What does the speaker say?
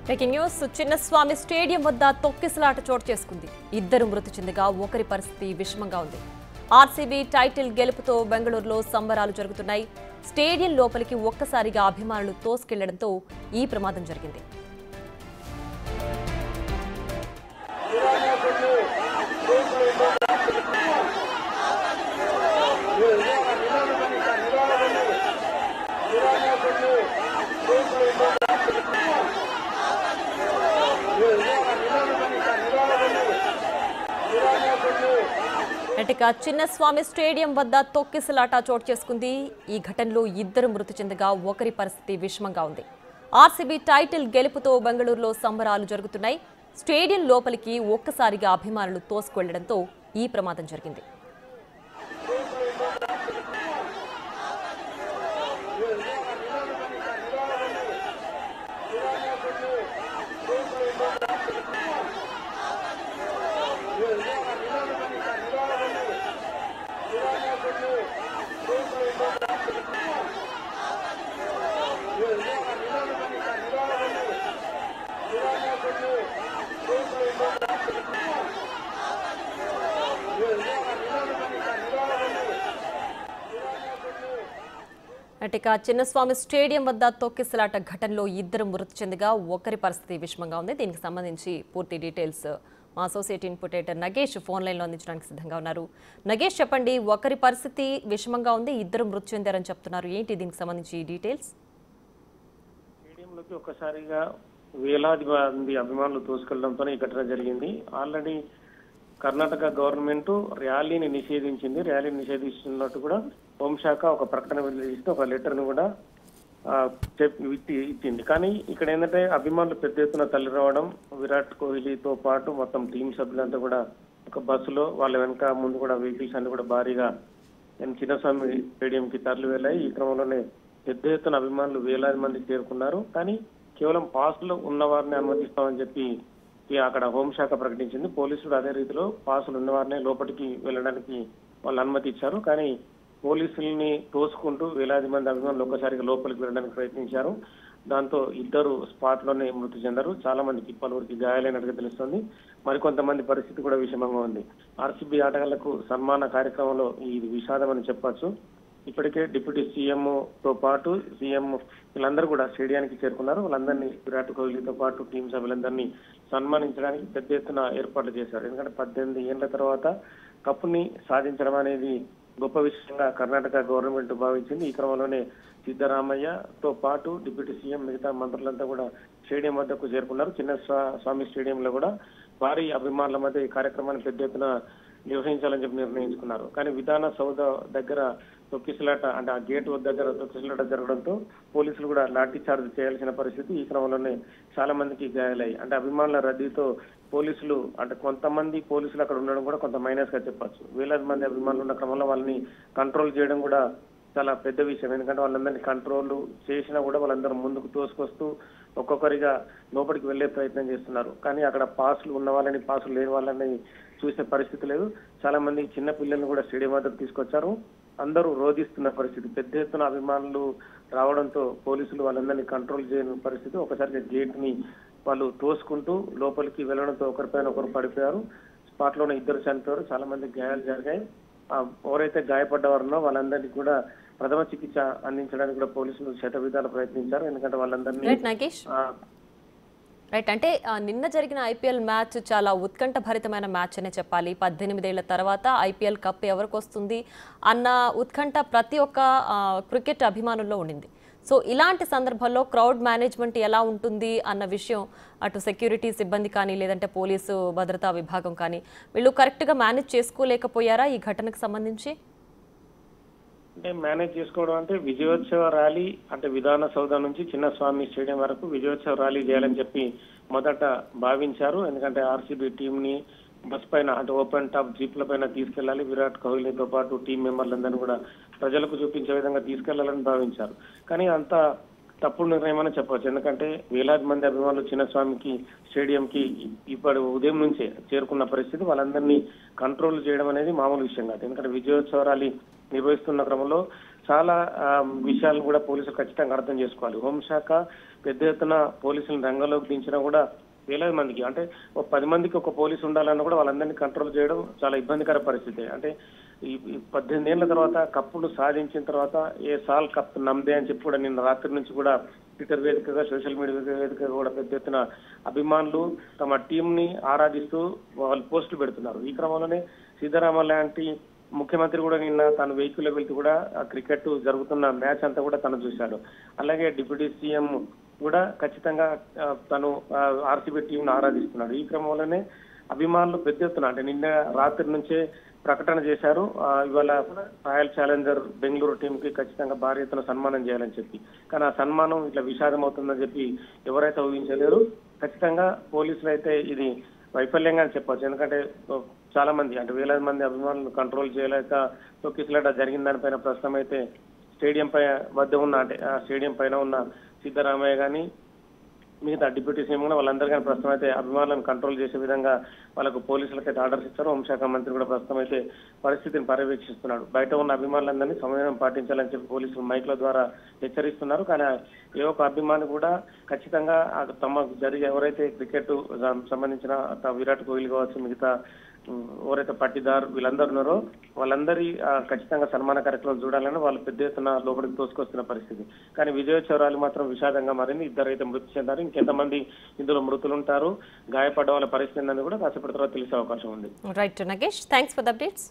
Breaking news Chinnaswamy stadium వద్ద తొక్కిసలాట చోటు చేసుకుంది. ఇద్దరు మృతి చెందగా ఒకరి పరిస్థితి విషమంగా ఉంది. ఆర్సీబీ టైటిల్ గెలుపుతో బెంగళూరులో సంబరాలు జరుగుతున్నాయి. స్టేడియం లోపలికి ఒక్కసారిగా అభిమానులు తోసుకెళ్లడంతో ఈ ప్రమాదం జరిగింది. ఇక చిన్నస్వామి స్టేడియం వద్ద తొక్కిసలాట చోటు చేసుకుంది. ఈ ఘటనలో ఇద్దరు మృతి చెందగా ఒకరి పరిస్థితి విషమంగా ఉంది. ఆర్సీబీ టైటిల్ గెలుపుతో బెంగళూరులో సంబరాలు జరుగుతున్నాయి. స్టేడియం లోపలికి ఒక్కసారిగా అభిమానులు తోసుకెళ్లడంతో ఈ ప్రమాదం జరిగింది. ఇక చిన్నస్వామి స్టేడియం వద్ద తొక్కిసలాట ఘటనలో ఇద్దరు మృతి చెందగా ఒకరి పరిస్థితి విషమంగా ఉంది. దీనికి సంబంధించి పూర్తి డీటెయిల్స్ మా associate input editor Nagesh phone లైన్లో అందించడానికి సిద్ధంగా ఉన్నారు. నగేష్, చెప్పండి, ఒకరి పరిస్థితి విషమంగా ఉంది, ఇద్దరు మృతి చెందారని చెప్తున్నారు. ఏంటి దీనికి సంబంధించి డీటెయిల్స్? స్టేడియంలోకి ఒక్కసారిగా వేలాది మంది అభిమానులు తోసుకెళ్లడంతో ఈ ఘటన జరిగింది. ఆల్రెడీ కర్ణాటక గవర్నమెంట్ ర్యాలీని నిషేధిస్తున్నట్టు కూడా హోంశాఖ ఒక ప్రకటన విడుదల ఒక లెటర్ ను కూడా ఇచ్చింది. కానీ ఇక్కడ ఏంటంటే అభిమానులు పెద్ద ఎత్తున తల్లి రావడం, విరాట్ కోహ్లీతో పాటు మొత్తం టీం సభ్యులంతా కూడా ఒక బస్సులో వాళ్ళ వెనక ముందు కూడా వెహికల్స్ అన్ని కూడా భారీగా చిన్నస్వామి స్టేడియం కి తరలి వెళ్ళాయి. ఈ క్రమంలోనే పెద్ద ఎత్తున అభిమానులు వేలాది మంది చేరుకున్నారు. కానీ కేవలం పాసులు ఉన్న వారిని అనుమతిస్తామని చెప్పి అక్కడ హోంశాఖ ప్రకటించింది. పోలీసులు అదే రీతిలో పాసులు ఉన్నవారినే లోపలికి వెళ్ళడానికి వాళ్ళు అనుమతి ఇచ్చారు. కానీ పోలీసుల్ని తోసుకుంటూ వేలాది మంది అభిమానులు ఒక్కసారిగా లోపలికి వెళ్ళడానికి ప్రయత్నించారు. దాంతో ఇద్దరు స్పాట్ లోనే మృతి చెందారు. చాలా మందికి పలువురికి గాయాలైనట్టుగా తెలుస్తోంది. మరికొంతమంది పరిస్థితి కూడా విషమంగా ఉంది. ఆర్సీబీ ఆటగాళ్లకు సన్మాన కార్యక్రమంలో ఇది విషాదం అని చెప్పొచ్చు. ఇప్పటికే డిప్యూటీ సీఎం తో పాటు సీఎం వీళ్ళందరూ కూడా స్టేడియానికి చేరుకున్నారు. వాళ్ళందరినీ విరాట్ కోహ్లీతో పాటు టీం సభ్యులందరినీ సన్మానించడానికి పెద్ద ఎత్తున ఏర్పాట్లు చేశారు. ఎందుకంటే 18 ఏళ్ల తర్వాత కప్పుని సాధించడం అనేది గొప్ప విషయంగా కర్ణాటక గవర్నమెంట్ భావించింది. ఈ క్రమంలోనే సిద్ధరామయ్యతో పాటు డిప్యూటీ సీఎం మిగతా మంత్రులంతా కూడా స్టేడియం వద్దకు చేరుకున్నారు. చిన్నస్వామి స్టేడియంలో కూడా భారీ అభిమానుల మధ్య ఈ కార్యక్రమాన్ని పెద్ద ఎత్తున నిర్వహించాలని చెప్పి నిర్ణయించుకున్నారు. కానీ విధాన సౌధ దగ్గర తొక్కిసలాట అంటే ఆ గేట్ దగ్గర తొక్కిసలాట జరగడంతో పోలీసులు కూడా లాఠీ చార్జ్ చేయాల్సిన పరిస్థితి. ఈ క్రమంలోనే చాలా మందికి గాయాలయ్యాయి. అంటే అభిమానుల రద్దీతో పోలీసులు అంటే కొంతమంది పోలీసులు అక్కడ ఉండడం కూడా కొంత మైనస్ గా చెప్పొచ్చు. వేలాది మంది అభిమానులు ఉన్న క్రమంలో వాళ్ళని కంట్రోల్ చేయడం కూడా చాలా పెద్ద విషయం. ఎందుకంటే వాళ్ళందరినీ కంట్రోల్ చేసినా కూడా వాళ్ళందరూ ముందుకు తోసుకొస్తూ ఒక్కొక్కరిగా లోపలికి వెళ్లే ప్రయత్నం చేస్తున్నారు. కానీ అక్కడ పాసులు ఉన్న వాళ్ళని పాసులు లేని వాళ్ళని చూసే పరిస్థితి లేదు. చాలా మంది చిన్న పిల్లల్ని కూడా స్టేడియం వద్దకు తీసుకొచ్చారు. అందరూ రోధిస్తున్న పరిస్థితి. పెద్ద ఎత్తున అభిమానులు రావడంతో పోలీసులు వాళ్ళందరినీ కంట్రోల్ చేయని పరిస్థితి. ఒకసారిగా గేట్ ని వాళ్ళు తోసుకుంటూ లోపలికి వెళ్లడంతో ఒకరిపైన ఒకరు పడిపోయారు. స్పాట్ లోనే ఇద్దరు చనిపోయారు. చాలా మంది గాయాలు జరిగాయి. ఎవరైతే గాయపడ్డవారనో వాళ్ళందరినీ కూడా ప్రథమ చికిత్స అందించడానికి కూడా పోలీసులు శతవిధాలు ప్రయత్నించారు. ఎందుకంటే వాళ్ళందరినీ అంటే నిన్న జరిగిన ఐపీఎల్ మ్యాచ్ చాలా ఉత్కంఠ భరితమైన మ్యాచ్ అనే చెప్పాలి. 18 ఏళ్ల తర్వాత ఐపీఎల్ కప్ ఎవరికి వస్తుంది అన్న ఉత్కంఠ ప్రతి ఒక్క క్రికెట్ అభిమానుల్లో ఉండింది. సో ఇలాంటి సందర్భంలో క్రౌడ్ మేనేజ్మెంట్ ఎలా ఉంటుంది అన్న విషయం అటు సెక్యూరిటీ సిబ్బంది కానీ లేదంటే పోలీసు భద్రతా విభాగం కానీ వీళ్ళు కరెక్ట్గా మేనేజ్ చేసుకోలేకపోయారా ఈ ఘటనకు సంబంధించి? అంటే మేనేజ్ చేసుకోవడం అంటే విజయోత్సవ ర్యాలీ అంటే విధాన సౌధ నుంచి చిన్నస్వామి స్టేడియం వరకు విజయోత్సవ ర్యాలీ చేయాలని చెప్పి మొదట భావించారు. ఎందుకంటే ఆర్సీబీ టీం ని బస్ పైన అంటే ఓపెన్ టాప్ జీప్ల పైన తీసుకెళ్లాలి, విరాట్ కోహ్లీతో పాటు టీం మెంబర్లందరినీ కూడా ప్రజలకు చూపించే విధంగా తీసుకెళ్లాలని భావించారు. కానీ అంత తప్పుడు నిర్ణయం అని చెప్పవచ్చు. ఎందుకంటే వేలాది మంది అభిమానులు చిన్నస్వామికి స్టేడియంకి ఇప్పటి ఉదయం నుంచే చేరుకున్న పరిస్థితి. వాళ్ళందరినీ కంట్రోల్ చేయడం అనేది మామూలు విషయం కాదు. ఎందుకంటే విజయోత్సవ ర్యాలీ నిర్వహిస్తున్న క్రమంలో చాలా విషయాలను కూడా పోలీసులు ఖచ్చితంగా అర్థం చేసుకోవాలి. హోంశాఖ పెద్ద ఎత్తున పోలీసులను రంగంలోకి దించినా కూడా వేలాది మందికి, అంటే ఒక 10 మందికి ఒక పోలీసు ఉండాలన్నా కూడా వాళ్ళందరినీ కంట్రోల్ చేయడం చాలా ఇబ్బందికర పరిస్థితి. అంటే ఈ 18 ఏళ్ల తర్వాత కప్పును సాధించిన తర్వాత ఏ సాల్ కప్ నమ్దే అని చెప్పి కూడా నిన్న రాత్రి నుంచి కూడా ట్విట్టర్ వేదికగా, సోషల్ మీడియా వేదికగా కూడా పెద్ద ఎత్తున అభిమానులు తమ టీంని ఆరాధిస్తూ వాళ్ళు పోస్టులు పెడుతున్నారు. ఈ క్రమంలోనే సీతారామ లాంటి ముఖ్యమంత్రి కూడా నిన్న తన వెహికల్లో వెళ్తూ కూడా క్రికెట్ జరుగుతున్న మ్యాచ్ అంతా కూడా తను చూశాడు. అలాగే డిప్యూటీ సీఎం కూడా ఖచ్చితంగా తను ఆర్సీబీ టీంను ఆరాధిస్తున్నాడు. ఈ క్రమంలోనే అభిమానులు పెద్ద ఎత్తున, అంటే నిన్న రాత్రి నుంచే ప్రకటన చేశారు, ఇవాళ రాయల్ ఛాలెంజర్ బెంగళూరు టీం కి ఖచ్చితంగా భారీ ఎత్తున సన్మానం చేయాలని చెప్పి. కానీ ఆ సన్మానం ఇట్లా విషాదం అవుతుందని చెప్పి ఎవరైతే ఊహించలేరు. ఖచ్చితంగా పోలీసులు అయితే ఇది వైఫల్యంగా చెప్పొచ్చు. ఎందుకంటే చాలా మంది, అంటే వేలాది మంది అభిమానులు కంట్రోల్ చేయలేక తొక్కిసలాట జరిగిన దానిపైన ప్రస్తుతం అయితే స్టేడియం పై వద్ద ఉన్న, అంటే ఆ స్టేడియం పైన ఉన్న సిద్ధరామయ్య కానీ మిగతా డిప్యూటీ సీఎం కూడా వాళ్ళందరూ కానీ ప్రస్తుతం అయితే అభిమానులను కంట్రోల్ చేసే విధంగా వాళ్ళకు పోలీసులకైతే ఆర్డర్స్ ఇచ్చారు. హోంశాఖ మంత్రి కూడా ప్రస్తుతం అయితే పరిస్థితిని పర్యవేక్షిస్తున్నాడు. బయట ఉన్న అభిమానులందరినీ సమన్వయం పాటించాలని చెప్పి పోలీసులు మైక్ల ద్వారా హెచ్చరిస్తున్నారు. కానీ ఏ ఒక్క అభిమాని కూడా ఖచ్చితంగా తమ జరిగే ఎవరైతే క్రికెట్ సంబంధించిన విరాట్ కోహ్లీ కావచ్చు, మిగతా ఎవరైతే పట్టిదార్ వీళ్ళందరూ ఉన్నారో వాళ్ళందరి ఖచ్చితంగా సన్మాన కార్యక్రమం చూడాలని వాళ్ళు పెద్ద ఎత్తున లోపలికి తోసుకొస్తున్న పరిస్థితి. కానీ విజయోత్సవాలు మాత్రం విషాదంగా మారింది. 2 అయితే మృతి చెందారు. ఇంకెంతమంది ఇందులో మృతులు ఉంటారు, గాయపడ్డ వాళ్ళ పరిస్థితి అని కూడా కాసేపటి తర్వాత తెలిసే అవకాశం ఉంది. Right Nagesh, thanks for the updates.